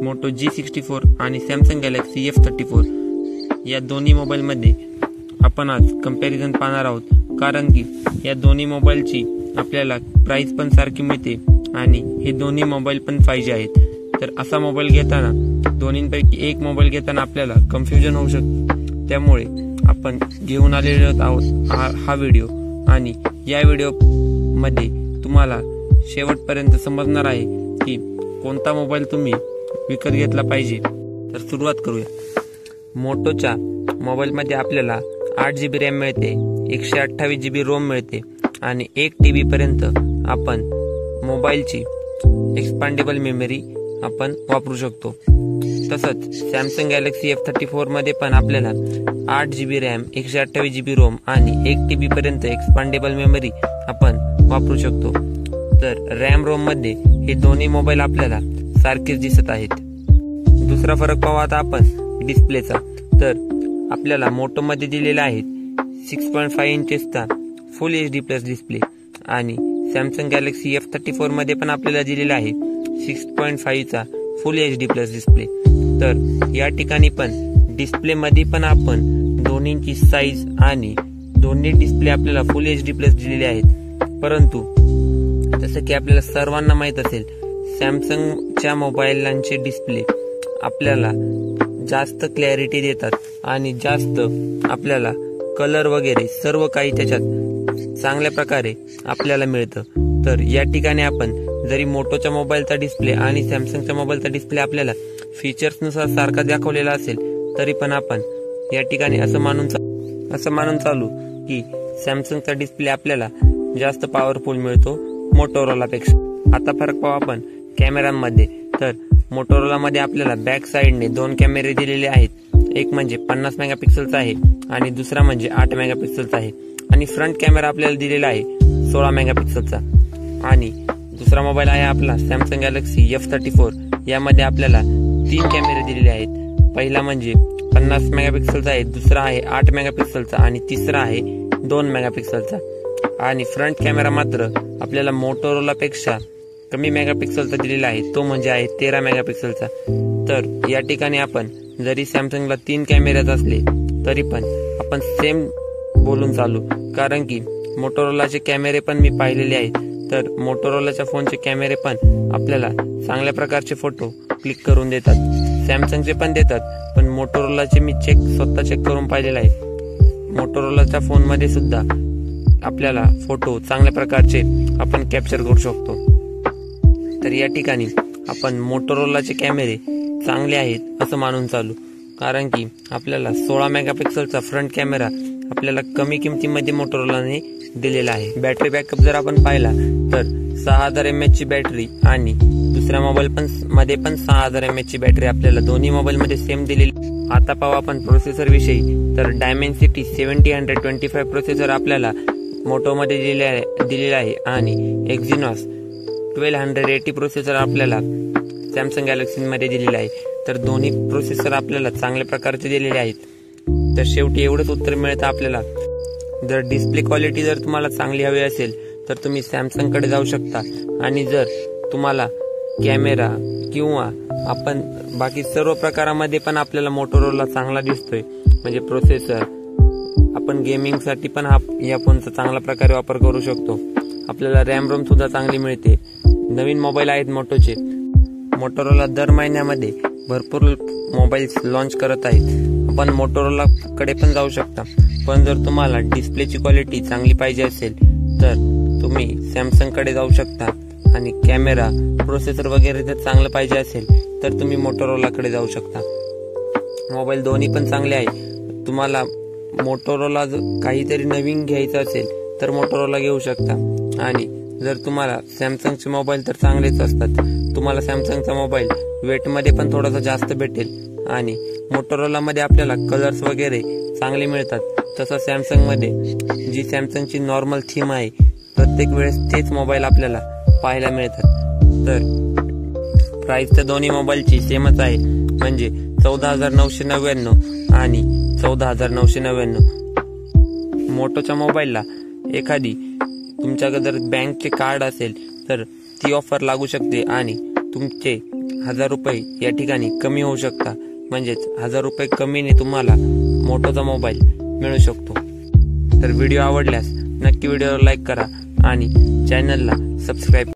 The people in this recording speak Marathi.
मोटो G64 आणि सॅमसंग गॅलेक्सी F34 या दोन्ही मोबाईलमध्ये आपण आज कंपॅरिझन पाहणार आहोत, कारण की या दोन्ही मोबाईलची आपल्याला प्राइस पण सारखी मिळते आणि हे दोन्ही मोबाईल पण 5G आहेत. तर असा मोबाईल घेताना दोन्हींपैकी एक मोबाईल घेताना आपल्याला कन्फ्युजन होऊ शकते. त्यामुळे आपण घेऊन आलेलो आहोत हा व्हिडिओ, आणि या व्हिडिओमध्ये तुम्हाला शेवटपर्यंत समजणार आहे की कोणता मोबाईल तुम्ही विकत घेतला पाहिजे. तर सुरुवात करूया. मोटोच्या मोबाईलमध्ये आपल्याला 8GB रॅम मिळते, 128GB रोम मिळते आणि 1TB पर्यंत आपण मोबाईलची एक्सपांडेबल मेमरी आपण वापरू शकतो. तसंच सॅमसंग गॅलेक्सी F34 मध्ये पण आपल्याला 8GB रॅम, 128GB रोम आणि 1TB पर्यंत एक्सपांडेबल मेमरी आपण वापरू शकतो. तर रॅम रोम मध्ये हे दोन्ही मोबाईल आपल्याला सारखेच दिसत आहेत. दुसरा फरक पाहू आता आपण डिस्प्लेचा. तर आपल्याला मोटो मध्ये दिलेला आहे 6.5 इंचेसचा फुल HD प्लस डिस्प्ले आणि सॅमसंग गॅलेक्सी F34 मध्ये पण आपल्याला दिलेला आहे 6.5 चा फुल HD प्लस डिस्प्ले. तर या ठिकाणी पण डिस्प्ले मध्ये पण आपण दोन्हींची साईज आणि दोन्ही डिस्प्ले आपल्याला फुल HD प्लस दिलेले आहेत. परंतु जसं की आपल्याला सर्वांना माहित असेल, सॅमसंगच्या मोबाईलांचे डिस्प्ले आपल्याला जास्त क्लॅरिटी देतात आणि जास्त आपल्याला कलर वगैरे सर्व काही त्याच्यात चांगल्या प्रकारे आपल्याला मिळतं. तर या ठिकाणी आपण जरी मोटोच्या मोबाईलचा डिस्प्ले आणि सॅमसंगच्या मोबाईलचा डिस्प्ले आपल्याला फीचर्सनुसार सारखा दाखवलेला असेल, तरी पण आपण या ठिकाणी असं मानून चालू की सॅमसंगचा डिस्प्ले आपल्याला जास्त पॉवरफुल मिळतो मोटोरोलापेक्षा. आता फरक पाहू आपण कॅमेरांमध्ये. तर मोटोरोलामध्ये आपल्याला बॅक साइडने 2 कॅमेरे दिलेले आहेत. एक म्हणजे 50 मेगापिक्सलचा आहे आणि दुसरा म्हणजे 8 मेगापिक्सलचा आहे. आणि फ्रंट कॅमेरा आपल्याला दिलेला आहे 16 मेगापिक्सलचा. आणि दुसरा मोबाईल आहे आपला सॅमसंग गॅलेक्सी F34. यामध्ये आपल्याला 3 कॅमेरे दिलेले आहेत. पहिला म्हणजे 50 मेगापिक्सलचा आहे, दुसरा आहे 8 मेगापिक्सलचा आणि तिसरा आहे 2 मेगापिक्सलचा. आणि फ्रंट कॅमेरा मात्र आपल्याला मोटोरोलापेक्षा कमी मेगापिक्सलचा दिलेला आहे, तो म्हणजे आहे 13 मेगापिक्सलचा. तर या ठिकाणी आपण जरी सॅमसंगला 3 कॅमेऱ्यात असले तरी पण आपण सेम बोलून चालू, कारण की मोटोरोलाचे कॅमेरे पण मी पाहिलेले आहेत. तर मोटोरोलाच्या फोनचे कॅमेरे पण आपल्याला चांगल्या प्रकारचे फोटो क्लिक करून देतात. सॅमसंगचे पण देतात, पण मोटोरोलाचे मी स्वतः चेक करून पाहिलेले आहे. मोटोरोलाच्या फोनमध्ये सुद्धा आपल्याला फोटो चांगल्या प्रकारचे आपण कॅप्चर करू शकतो. तर या ठिकाणी आपण मोटोरोलाचे कॅमेरे चांगले आहेत असं मानून चालू, कारण की आपल्याला 16 मेगापिक्सलचा फ्रंट कॅमेरा आपल्याला कमी किमतीमध्ये मोटोरोलाने दिलेला आहे. बॅटरी बॅकअप जर आपण पाहिला तर 6000 mAh ची बॅटरी आणि दुसऱ्या मोबाईल मध्ये पण 6000 mAh ची बॅटरी आपल्याला दोन्ही मोबाईल मध्ये सेम दिलेली. आता पाहू आपण प्रोसेसर विषयी. तर डायमेन्सिटी 7025 प्रोसेसर आपल्याला मोटो मध्ये दिलेला आहे आणि एक्झिनॉस 1280 प्रोसेसर आपल्याला सॅमसंग गॅलेक्सी मध्ये दिलेला आहे. तर दोन्ही प्रोसेसर आपल्याला चांगल्या प्रकारचे दिलेले आहेत. तर शेवटी एवढंच उत्तर मिळतं आपल्याला. जर डिस्प्ले क्वालिटी जर तुम्हाला चांगली हवी असेल तर तुम्ही सॅमसंग कडे जाऊ शकता, आणि जर तुम्हाला कॅमेरा किंवा आपण बाकी सर्व प्रकारामध्ये पण आपल्याला मोटोरोला चांगला दिसतोय, म्हणजे प्रोसेसर आपण गेमिंगसाठी पण या फोनचा चांगल्या प्रकारे वापर करू शकतो. आपल्याला रॅम रोम सुद्धा चांगली मिळते. नवीन मोबाईल आहेत मोटोचे. मोटोरोला दर महिन्यामध्ये भरपूर मोबाईल्स लॉन्च करत आहेत. आपण मोटोरोला कडे पण जाऊ शकता. पण जर तुम्हाला डिस्प्लेची क्वालिटी चांगली पाहिजे असेल तर तुम्ही सॅमसंग कडे जाऊ शकता, आणि कॅमेरा, प्रोसेसर वगैरे जर चांगलं पाहिजे असेल तर तुम्ही मोटोरोला कडे जाऊ शकता. मोबाईल दोन्ही पण चांगले आहे. तुम्हाला मोटोरोला काहीतरी नवीन घ्यायचं असेल तर मोटोरोला घेऊ शकता, आणि जर तुम्हाला सॅमसंगचे मोबाईल तर चांगलेच असतात. तुम्हाला सॅमसंगचा मोबाईल वेटमध्ये पण थोडासा जास्त भेटेल आणि मोटोरोला मध्ये आपल्याला कलर्स वगैरे चांगले मिळतात. तसं सॅमसंग मध्ये जी सॅमसंगची नॉर्मल थीम आहे, प्रत्येक वेळेस तेच मोबाईल आपल्याला पाहायला मिळतात. तर प्राइस तर दोन्ही मोबाईलची सेमच आहे, म्हणजे 14,999 आणि 14,999. मोटोच्या मोबाईलला एखादी तुमच्याकडे जर बँकचे कार्ड असेल तर ती ऑफर लागू शकते आणि तुमचे ₹1000 या ठिकाणी कमी होऊ शकता, म्हणजेच ₹1000 कमीने तुम्हाला मोटोचा मोबाईल मिळू शकतो। तर व्हिडिओ आवडल्यास नक्की व्हिडिओला लाईक करा आणि चॅनलला सबस्क्राईब